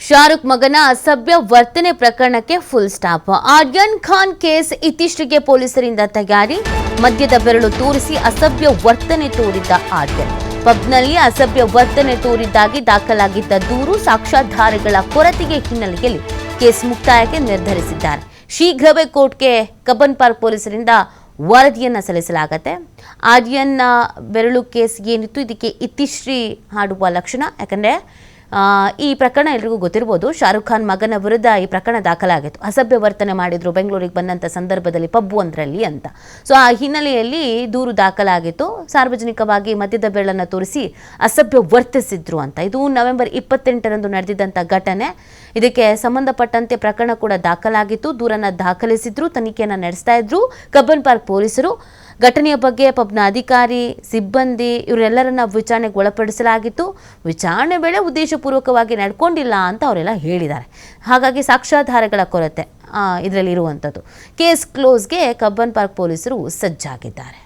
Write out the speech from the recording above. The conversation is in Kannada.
ಶಾರುಖ್ ಮಗನ ಅಸಭ್ಯ ವರ್ತನೆ ಪ್ರಕರಣಕ್ಕೆ full stop. Aryan Khan case ಇತ್ತೀಚೆಗೆ ಪೊಲೀಸರಿಂದ ತಯಾರಿ. ಮದ್ಯದ ಬೆರಳು ತೋರಿಸಿ ಅಸಭ್ಯ ವರ್ತನೆ ತೋರಿದ್ದ ಆರ್ಯನ್. ಪಬ್ನಲ್ಲಿ ಅಸಭ್ಯ ವರ್ತನೆ ತೋರಿದ್ದಾಗಿ ದಾಖಲಾಗಿದ್ದ ದೂರು, ಸಾಕ್ಷ್ಯಾಧಾರಗಳ ಕೊರತೆಗೆ ಹಿನ್ನೆಲೆಯಲ್ಲಿ ಕೇಸ್ ಮುಕ್ತಾಯಕ್ಕೆ ನಿರ್ಧರಿಸಿದ್ದಾರೆ. ಶೀಘ್ರವೇ ಕೋರ್ಟ್ಗೆ ಕಬ್ಬನ್ ಪಾರ್ಕ್ ಪೊಲೀಸರಿಂದ ವರದಿಯನ್ನು ಸಲ್ಲಿಸಲಾಗುತ್ತೆ. ಆರ್ಯನ್ ಬೆರಳು ಕೇಸ್ ಏನಿತ್ತು, ಇದಕ್ಕೆ ಇತಿಶ್ರೀ ಹಾಡುವ ಲಕ್ಷಣ. ಯಾಕಂದರೆ ಈ ಪ್ರಕರಣ ಎಲ್ರಿಗೂ ಗೊತ್ತಿರ್ಬೋದು. ಶಾರುಖ್ ಖಾನ್ ಮಗನ ವಿರುದ್ಧ ಈ ಪ್ರಕರಣ ದಾಖಲಾಗಿತ್ತು. ಅಸಭ್ಯ ವರ್ತನೆ ಮಾಡಿದ್ರು ಬೆಂಗಳೂರಿಗೆ ಬಂದಂಥ ಸಂದರ್ಭದಲ್ಲಿ, ಪಬ್ಬು ಒಂದರಲ್ಲಿ ಅಂತ. ಸೊ ಆ ಹಿನ್ನೆಲೆಯಲ್ಲಿ ದೂರು ದಾಖಲಾಗಿತ್ತು. ಸಾರ್ವಜನಿಕವಾಗಿ ಮದ್ಯದ ಬೆರಳನ್ನು ತೋರಿಸಿ ಅಸಭ್ಯ ವರ್ತಿಸಿದ್ರು ಅಂತ. ಇದು ನವೆಂಬರ್ 28ರಂದು ನಡೆದಿದ್ದಂಥ ಘಟನೆ. ಇದಕ್ಕೆ ಸಂಬಂಧಪಟ್ಟಂತೆ ಪ್ರಕರಣ ಕೂಡ ದಾಖಲಾಗಿತ್ತು. ದೂರನ್ನು ದಾಖಲಿಸಿದ್ರು, ತನಿಖೆಯನ್ನು ನಡೆಸ್ತಾ ಇದ್ರು ಕಬ್ಬನ್ ಪಾರ್ಕ್ ಪೊಲೀಸರು. ಘಟನೆಯ ಬಗ್ಗೆ ಪಬ್ನ ಅಧಿಕಾರಿ, ಸಿಬ್ಬಂದಿ ಇವರೆಲ್ಲರನ್ನ ವಿಚಾರಣೆಗೆ ಒಳಪಡಿಸಲಾಗಿತ್ತು. ವಿಚಾರಣೆ ವೇಳೆ ಉದ್ದೇಶಪೂರ್ವಕವಾಗಿ ನಡ್ಕೊಂಡಿಲ್ಲ ಅಂತ ಅವರೆಲ್ಲ ಹೇಳಿದ್ದಾರೆ. ಹಾಗಾಗಿ ಸಾಕ್ಷ್ಯಾಧಾರಗಳ ಕೊರತೆ ಇದರಲ್ಲಿ ಇರುವಂಥದ್ದು. ಕೇಸ್ ಕ್ಲೋಸ್ಗೆ ಕಬ್ಬನ್ ಪಾರ್ಕ್ ಪೊಲೀಸರು ಸಜ್ಜಾಗಿದ್ದಾರೆ.